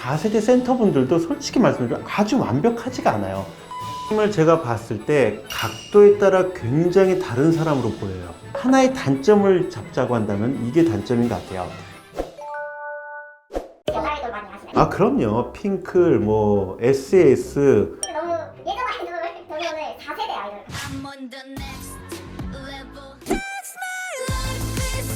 4세대 센터분들도 솔직히 말씀드리면 아주 완벽하지가 않아요. 을 제가 봤을 때 각도에 따라 굉장히 다른 사람으로 보여요. 하나의 단점을 잡자고 한다면 이게 단점인 것 같아요. 여자 아이돌 많이 하시나요? 아 그럼요. 핑클, 뭐 SAS. 근데 너무 예전 아이돌, 저는 4세대 아이돌. I'm on the next level. That's my life is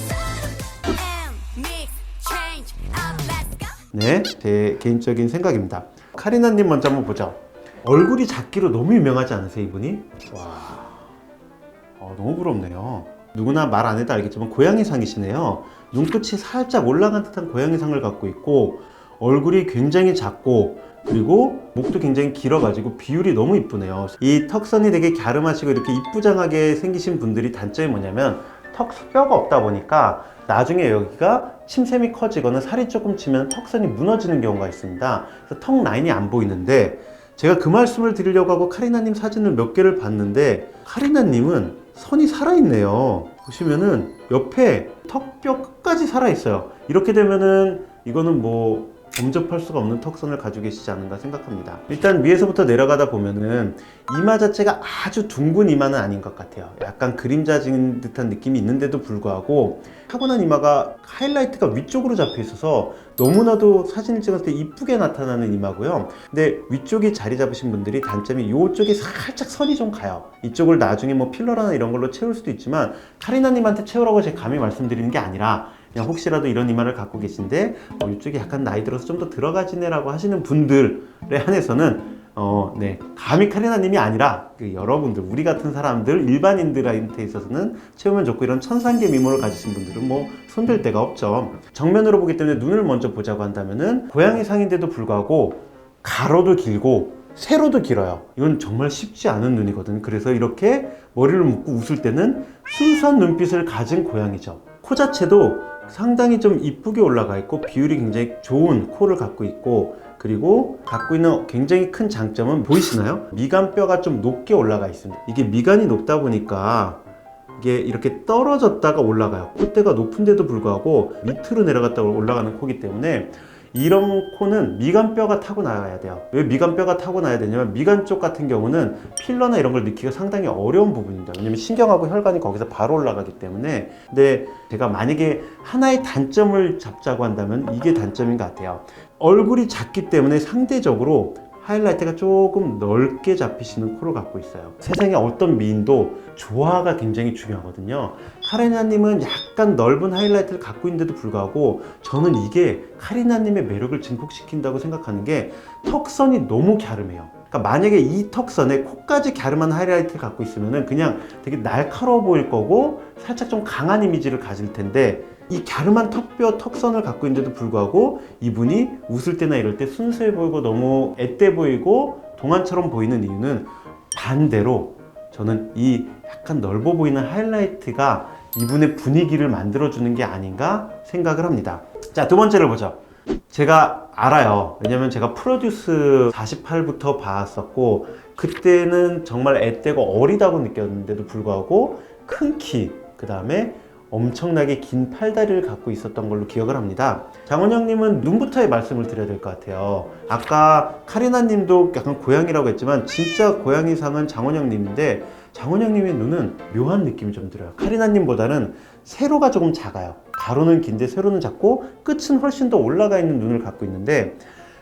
and mix change up let's go. 네, 제 개인적인 생각입니다. 카리나님 먼저 한번 보죠. 얼굴이 작기로 너무 유명하지 않으세요, 이분이? 와, 너무 부럽네요. 누구나 말 안 해도 알겠지만 고양이상이시네요. 눈끝이 살짝 올라간 듯한 고양이상을 갖고 있고 얼굴이 굉장히 작고 그리고 목도 굉장히 길어가지고 비율이 너무 이쁘네요. 이 턱선이 되게 갸름하시고 이렇게 이쁘장하게 생기신 분들이 단점이 뭐냐면 턱뼈가 없다 보니까 나중에 여기가 침샘이 커지거나 살이 조금 찌면 턱선이 무너지는 경우가 있습니다. 그래서 턱 라인이 안 보이는데 제가 그 말씀을 드리려고 하고 카리나님 사진을 몇 개를 봤는데 카리나님은 선이 살아있네요. 보시면은 옆에 턱뼈 끝까지 살아있어요. 이렇게 되면은 이거는 뭐 범접할 수가 없는 턱선을 가지고 계시지 않은가 생각합니다. 일단 위에서부터 내려가다 보면은 이마 자체가 아주 둥근 이마는 아닌 것 같아요. 약간 그림자진 듯한 느낌이 있는데도 불구하고 타고난 이마가 하이라이트가 위쪽으로 잡혀 있어서 너무나도 사진을 찍었을 때 이쁘게 나타나는 이마고요. 근데 위쪽이 자리 잡으신 분들이 단점이 이쪽에 살짝 선이 좀 가요. 이쪽을 나중에 뭐 필러나 이런 걸로 채울 수도 있지만 카리나님한테 채우라고 제가 감히 말씀드리는 게 아니라 그냥 혹시라도 이런 이마를 갖고 계신데 이쪽에 약간 나이 들어서 좀 더 들어가지네 라고 하시는 분들에 한해서는 네, 감히 카리나님이 아니라 여러분들, 우리 같은 사람들, 일반인들한테 있어서는 채우면 좋고 이런 천상계 미모를 가지신 분들은 뭐 손댈 데가 없죠. 정면으로 보기 때문에 눈을 먼저 보자고 한다면은 고양이상인데도 불구하고 가로도 길고 세로도 길어요. 이건 정말 쉽지 않은 눈이거든요. 그래서 이렇게 머리를 묶고 웃을 때는 순수한 눈빛을 가진 고양이죠. 코 자체도 상당히 좀 이쁘게 올라가 있고 비율이 굉장히 좋은 코를 갖고 있고 그리고 갖고 있는 굉장히 큰 장점은 보이시나요? 미간뼈가 좀 높게 올라가 있습니다. 이게 미간이 높다 보니까 이게 이렇게 떨어졌다가 올라가요. 콧대가 높은데도 불구하고 밑으로 내려갔다가 올라가는 코기 때문에 이런 코는 미간뼈가 타고나야 돼요. 왜 미간뼈가 타고나야 되냐면 미간 쪽 같은 경우는 필러나 이런 걸 넣기가 상당히 어려운 부분입니다. 왜냐면 신경하고 혈관이 거기서 바로 올라가기 때문에. 근데 제가 만약에 하나의 단점을 잡자고 한다면 이게 단점인 것 같아요. 얼굴이 작기 때문에 상대적으로 하이라이트가 조금 넓게 잡히시는 코를 갖고 있어요. 세상에 어떤 미인도 조화가 굉장히 중요하거든요. 카리나님은 약간 넓은 하이라이트를 갖고 있는데도 불구하고 저는 이게 카리나님의 매력을 증폭시킨다고 생각하는 게 턱선이 너무 갸름해요. 그러니까 만약에 이 턱선에 코까지 갸름한 하이라이트를 갖고 있으면 그냥 되게 날카로워 보일 거고 살짝 좀 강한 이미지를 가질 텐데 이 갸름한 턱뼈, 턱선을 갖고 있는데도 불구하고 이분이 웃을 때나 이럴 때 순수해 보이고 너무 앳돼 보이고 동안처럼 보이는 이유는 반대로 저는 이 약간 넓어 보이는 하이라이트가 이분의 분위기를 만들어주는 게 아닌가 생각을 합니다. 자, 두 번째를 보죠. 제가 알아요. 왜냐면 제가 프로듀스 48부터 봤었고 그때는 정말 앳되고 어리다고 느꼈는데도 불구하고 큰 키, 그 다음에 엄청나게 긴 팔다리를 갖고 있었던 걸로 기억을 합니다. 장원영님은 눈부터의 말씀을 드려야 될 것 같아요. 아까 카리나님도 약간 고양이라고 했지만 진짜 고양이상은 장원영님인데 장원영님의 눈은 묘한 느낌이 좀 들어요. 카리나님보다는 세로가 조금 작아요. 가로는 긴데 세로는 작고 끝은 훨씬 더 올라가 있는 눈을 갖고 있는데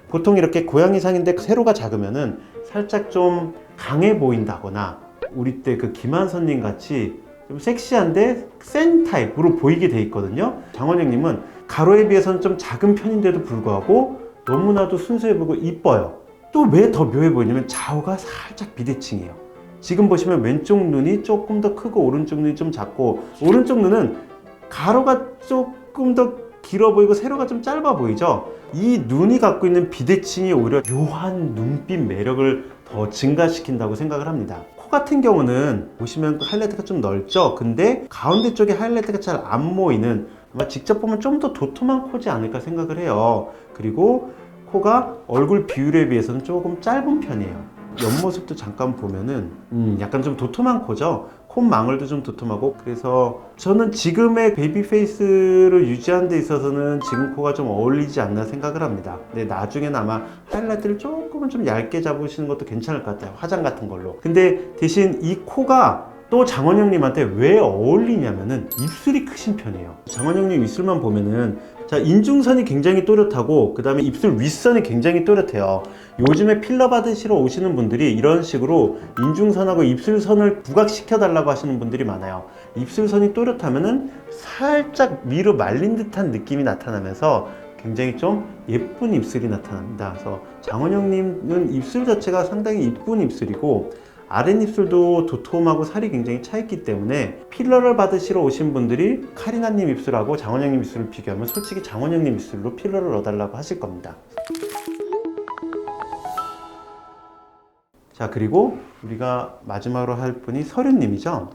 보통 이렇게 고양이상인데 세로가 작으면은 살짝 좀 강해 보인다거나 우리 때 그 김한선님 같이 좀 섹시한데 센 타입으로 보이게 돼 있거든요. 장원영님은 가로에 비해서는 좀 작은 편인데도 불구하고 너무나도 순수해 보이고 이뻐요. 또 왜 더 묘해 보이냐면 좌우가 살짝 비대칭이에요. 지금 보시면 왼쪽 눈이 조금 더 크고 오른쪽 눈이 좀 작고 오른쪽 눈은 가로가 조금 더 길어 보이고 세로가 좀 짧아 보이죠. 이 눈이 갖고 있는 비대칭이 오히려 묘한 눈빛 매력을 더 증가시킨다고 생각을 합니다. 코 같은 경우는 보시면 하이라이트가 좀 넓죠. 근데 가운데 쪽에 하이라이트가 잘 안 모이는 아마 직접 보면 좀 더 도톰한 코지 않을까 생각을 해요. 그리고 코가 얼굴 비율에 비해서는 조금 짧은 편이에요. 옆모습도 잠깐 보면은 약간 좀 도톰한 코죠. 콧망울도 좀 도톰하고, 그래서 저는 지금의 베이비 페이스를 유지하는 데 있어서는 지금 코가 좀 어울리지 않나 생각을 합니다. 근데 나중에는 아마 하이라이트를 조금은 좀 얇게 잡으시는 것도 괜찮을 것 같아요. 화장 같은 걸로. 근데 대신 이 코가 또 장원영님한테 왜 어울리냐면은 입술이 크신 편이에요. 장원영님 입술만 보면은, 자, 인중선이 굉장히 또렷하고 그 다음에 입술 윗선이 굉장히 또렷해요. 요즘에 필러 받으시러 오시는 분들이 이런 식으로 인중선하고 입술선을 부각시켜 달라고 하시는 분들이 많아요. 입술선이 또렷하면은 살짝 위로 말린 듯한 느낌이 나타나면서 굉장히 좀 예쁜 입술이 나타납니다. 그래서 장원영님은 입술 자체가 상당히 이쁜 입술이고, 아랫입술도 도톰하고 살이 굉장히 차있기 때문에 필러를 받으시러 오신 분들이 카리나님 입술하고 장원영님 입술을 비교하면 솔직히 장원영님 입술로 필러를 넣어달라고 하실 겁니다. 자, 그리고 우리가 마지막으로 할 분이 서륜님이죠.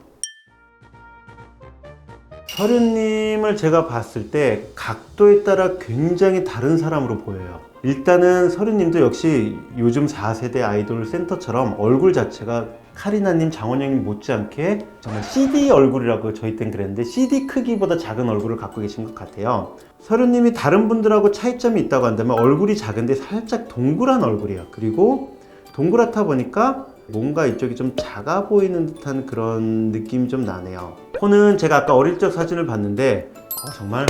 서륜님을 제가 봤을 때 각도에 따라 굉장히 다른 사람으로 보여요. 일단은 서륜님도 역시 요즘 4세대 아이돌 센터처럼 얼굴 자체가 카리나님, 장원영님 못지않게 정말 CD 얼굴이라고 저희 땐 그랬는데 CD 크기보다 작은 얼굴을 갖고 계신 것 같아요. 서륜님이 다른 분들하고 차이점이 있다고 한다면 얼굴이 작은데 살짝 동그란 얼굴이에요. 그리고 동그랗다 보니까 뭔가 이쪽이 좀 작아 보이는 듯한 그런 느낌이 좀 나네요. 코는 제가 아까 어릴 적 사진을 봤는데 정말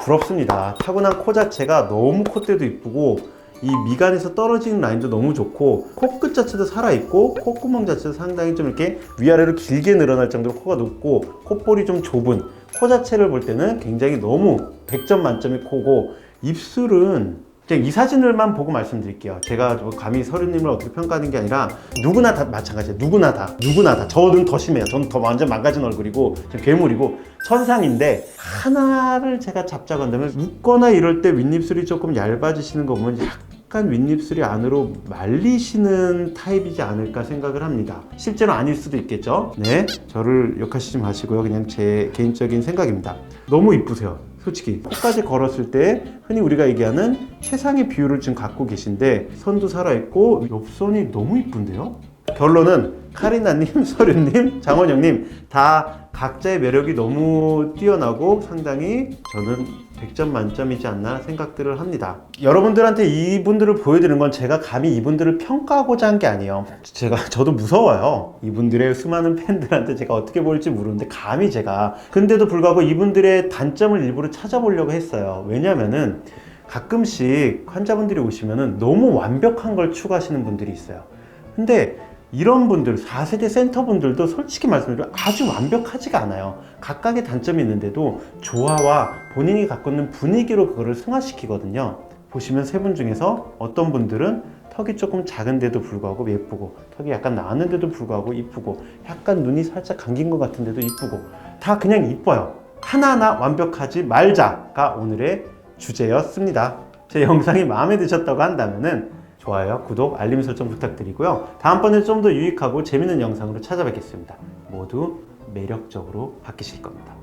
부럽습니다. 타고난 코 자체가 너무 콧대도 이쁘고 이 미간에서 떨어지는 라인도 너무 좋고 코끝 자체도 살아있고 콧구멍 자체도 상당히 좀 이렇게 위아래로 길게 늘어날 정도로 코가 높고 콧볼이 좀 좁은 코 자체를 볼 때는 굉장히 너무 100점 만점의 코고, 입술은 이 사진을만 보고 말씀드릴게요. 제가 감히 서륜님을 어떻게 평가하는 게 아니라 누구나 다 마찬가지예요. 누구나 다. 저는 더 심해요. 저는 더 완전 망가진 얼굴이고 괴물이고 천상인데, 하나를 제가 잡자고 한다면 웃거나 이럴 때 윗입술이 조금 얇아지시는 거 보면 약간 윗입술이 안으로 말리시는 타입이지 않을까 생각을 합니다. 실제로 아닐 수도 있겠죠. 네, 저를 욕하시지 마시고요. 그냥 제 개인적인 생각입니다. 너무 이쁘세요. 솔직히 코까지 걸었을 때 흔히 우리가 얘기하는 최상의 비율을 지금 갖고 계신데, 선도 살아있고 옆선이 너무 이쁜데요? 결론은 카리나님, 서륜님, 장원영님 다 각자의 매력이 너무 뛰어나고 상당히 저는 100점 만점이지 않나 생각들을 합니다. 여러분들한테 이분들을 보여드리는 건 제가 감히 이분들을 평가하고자 한 게 아니에요. 저도 무서워요. 이분들의 수많은 팬들한테 제가 어떻게 보일지 모르는데 감히 제가, 근데도 불구하고 이분들의 단점을 일부러 찾아보려고 했어요. 왜냐면은 가끔씩 환자분들이 오시면은 너무 완벽한 걸 추구하시는 분들이 있어요. 근데 이런 분들, 4세대 센터분들도 솔직히 말씀드리면 아주 완벽하지가 않아요. 각각의 단점이 있는데도 조화와 본인이 갖고 있는 분위기로 그거를 승화시키거든요. 보시면 세 분 중에서 어떤 분들은 턱이 조금 작은데도 불구하고 예쁘고, 턱이 약간 나왔는데도 불구하고 이쁘고, 약간 눈이 살짝 감긴 것 같은데도 이쁘고, 다 그냥 이뻐요. 하나하나 완벽하지 말자가 오늘의 주제였습니다. 제 영상이 마음에 드셨다고 한다면은 좋아요, 구독, 알림 설정 부탁드리고요. 다음번에 좀 더 유익하고 재밌는 영상으로 찾아뵙겠습니다. 모두 매력적으로 바뀌실 겁니다.